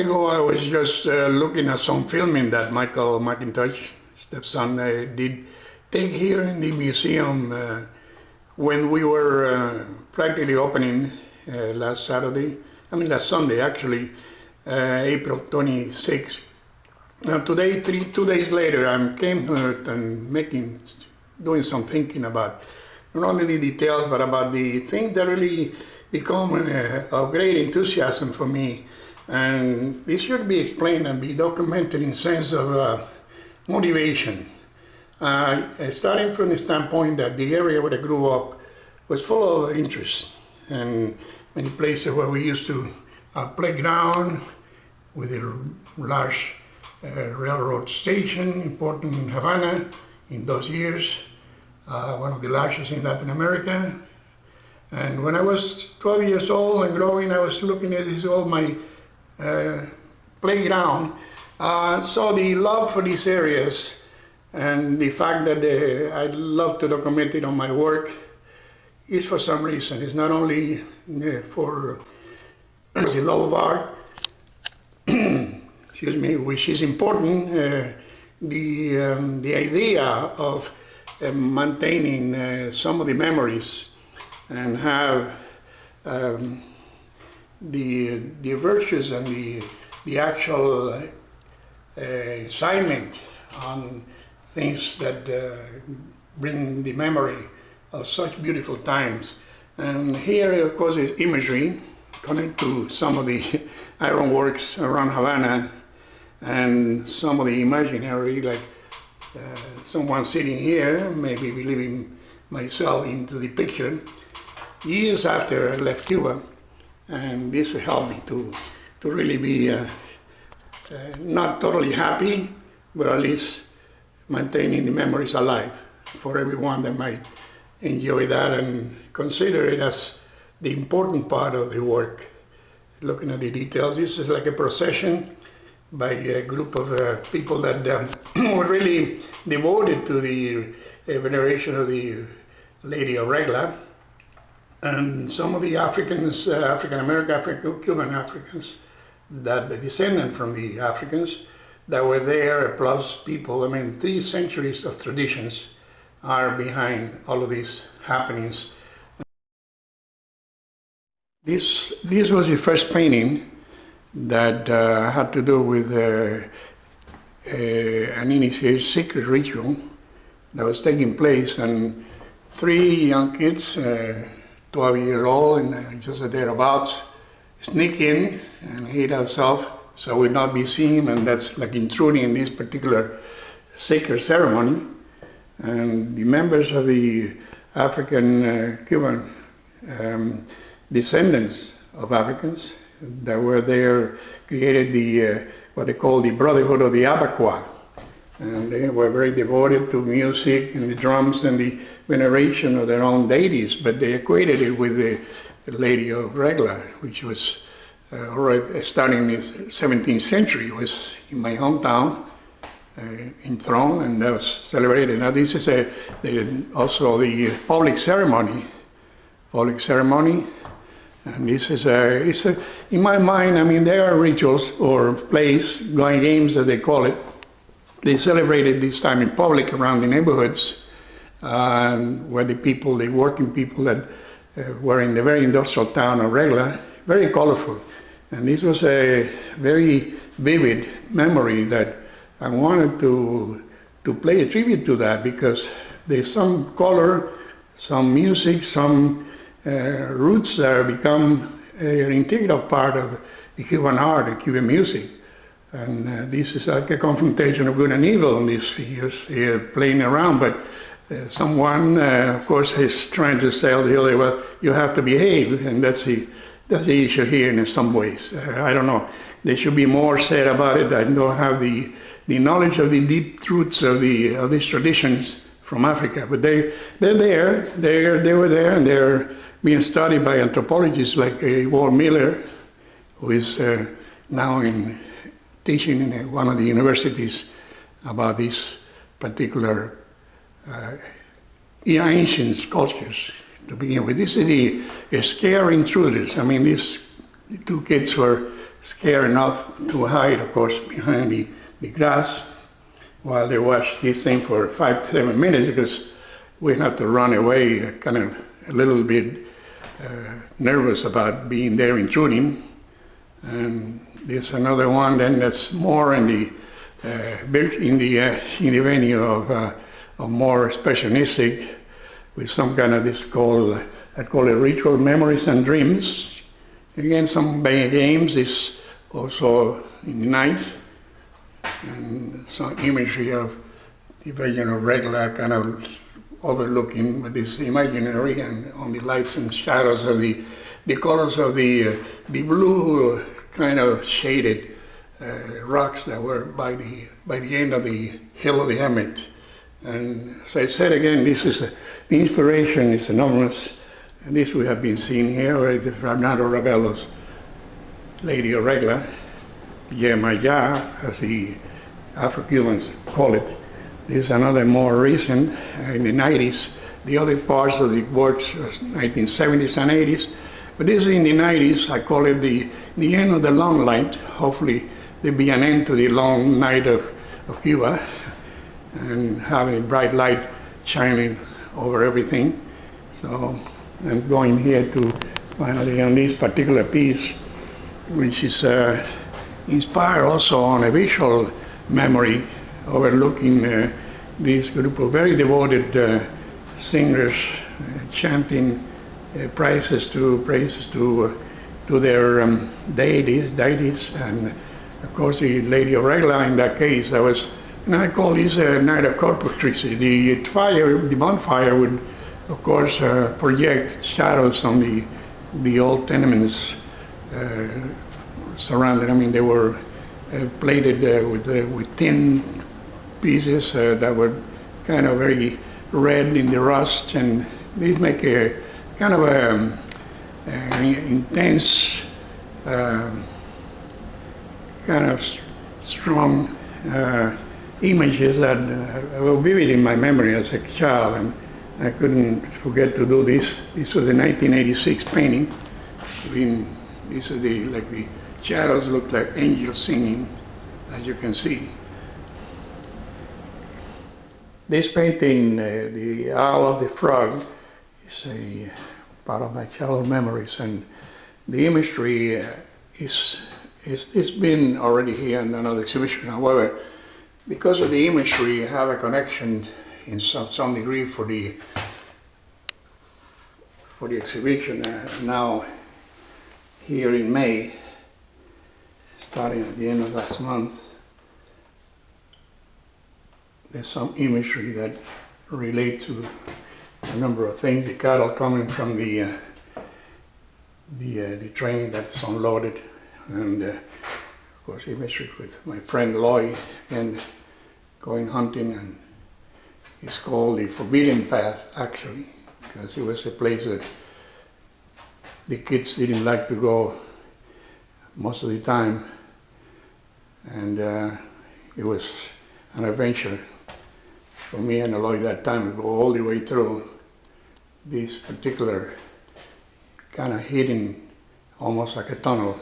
ago, I was just looking at some filming that Michael McIntosh, stepson, did take here in the museum when we were practically opening last Sunday actually, April 26th. Now today, 2 days later, I came to it and doing some thinking about not only the details, but about the things that really become of great enthusiasm for me. And this should be explained and be documented in sense of motivation. Starting from the standpoint that the area where I grew up was full of interest, and many places where we used to playground with a large railroad station, important in Havana in those years, one of the largest in Latin America. And when I was 12 years old and growing, I was looking at this old my playground, saw the love for these areas and the fact that I love to document it on my work is for some reason. It's not only for the love of art, excuse me, which is important, the idea of maintaining some of the memories and have the virtues and the actual assignment on things that bring the memory of such beautiful times. And here, of course, is imagery connected to some of the ironworks around Havana and some of the imaginary, like someone sitting here, maybe believing myself into the picture, years after I left Cuba. And this will help me to really be not totally happy, but at least maintaining the memories alive for everyone that might enjoy that and consider it as the important part of the work. Looking at the details, this is like a procession by a group of people that were really devoted to the veneration of the Lady of Regla. And some of the Africans, African-American, Afro-Cuban Africans, that the descendant from the Africans that were there, plus people, 3 centuries of traditions are behind all of these happenings. This was the first painting that had to do with an initiation secret ritual that was taking place, and 3 young kids, 12-year-old and just thereabouts, sneak in and hid ourselves so we'll not be seen, and that's like intruding in this particular sacred ceremony. And the members of the African Cuban descendants of Africans that were there created the what they call the Brotherhood of the Abacoa. And they were very devoted to music and the drums and the veneration of their own deities, but they equated it with the Lady of Regla, which was already starting in the 17th century. It was in my hometown, enthroned, and that was celebrated. Now this is also the public ceremony, and this is in my mind, there are rituals or plays, games as they call it. They celebrated this time in public around the neighborhoods, where the working people that were in the very industrial town of Regla, very colorful. And this was a very vivid memory that I wanted to play a tribute to that, because there's some color, some music, some roots that have become an integral part of the Cuban art and Cuban music. And this is like a confrontation of good and evil in these figures here playing around, but someone, of course, is trying to tell the other, well, you have to behave, and that's the issue here in some ways. I don't know. There should be more said about it. I don't have the knowledge of the deep roots of these traditions from Africa, but they were there, and they're being studied by anthropologists like Walt Miller, who is now teaching in one of the universities about these particular ancient cultures. To begin with, this is the scare intruders. These 2 kids were scared enough to hide, of course, behind the grass while they watch this thing for 5 to 7 minutes, because we have to run away, kind of a little bit nervous about being there intruding. And there's another one then that's more in the venue of more expressionistic, with some kind of this called, I call it ritual memories and dreams. Again, some games is also in the night, and some imagery of the Virgin of Regla kind of overlooking what is imaginary, and on the lights and shadows of the colors of the blue kind of shaded rocks that were by the end of the hill of the Emmet. And as I said again, this is the inspiration is enormous, and this we have been seeing here, right? Fernando Ravello's Lady of Regla, Yemaya, as the Afro Cubans call it. This is another more recent, in the 90s. The other parts of the works, 1970s and 80s. But this is in the 90s. I call it the end of the long light. Hopefully there'll be an end to the long night of Cuba, and having a bright light shining over everything. So I'm going here to finally on this particular piece, which is inspired also on a visual memory, overlooking this group of very devoted singers chanting praises to their deities, and of course the Lady of Regla in that case. That was, and I call this a night of Corpus Christi. The bonfire would, of course, project shadows on the old tenements surrounded. I mean, they were plated with tin pieces that were kind of very red in the rust, and these make a kind of an intense, kind of strong images that were vivid in my memory as a child, and I couldn't forget to do this. This was a 1986 painting. This is the shadows look like angels singing, as you can see. This painting, the Owl of the Frog, is a part of my childhood memories, and the imagery it's been already here in another exhibition. However, because of the imagery, I have a connection in some degree for the exhibition now here in May, starting at the end of last month. There's some imagery that relate to a number of things. The cattle coming from the train that's unloaded, and of course imagery with my friend Lloyd and going hunting, and it's called the Forbidden Path actually, because it was a place that the kids didn't like to go most of the time, and it was an adventure for me and Eloy that time to go all the way through this particular kind of hidden, almost like a tunnel